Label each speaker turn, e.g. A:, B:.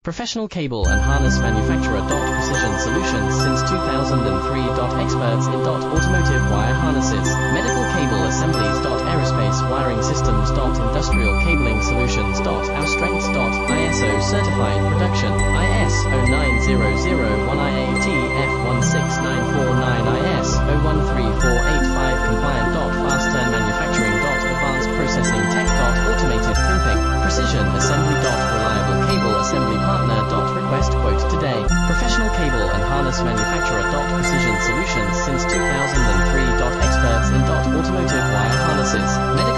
A: Professional cable and harness manufacturer. Precision Solutions since 2003. Experts in automotive wire harnesses, medical cable assemblies. Aerospace wiring systems. Industrial cabling solutions. Our strengths. ISO certified production. IS 09001 IATF 16949 IS 013485 compliant. Fast turn manufacturing. Advanced processing tech. Automated crimping. Precision assembly. Reliable cable assembly partner. Request quote today. Professional cable and harness manufacturer. Precision Solutions since 2003. Experts in automotive wire harnesses, medical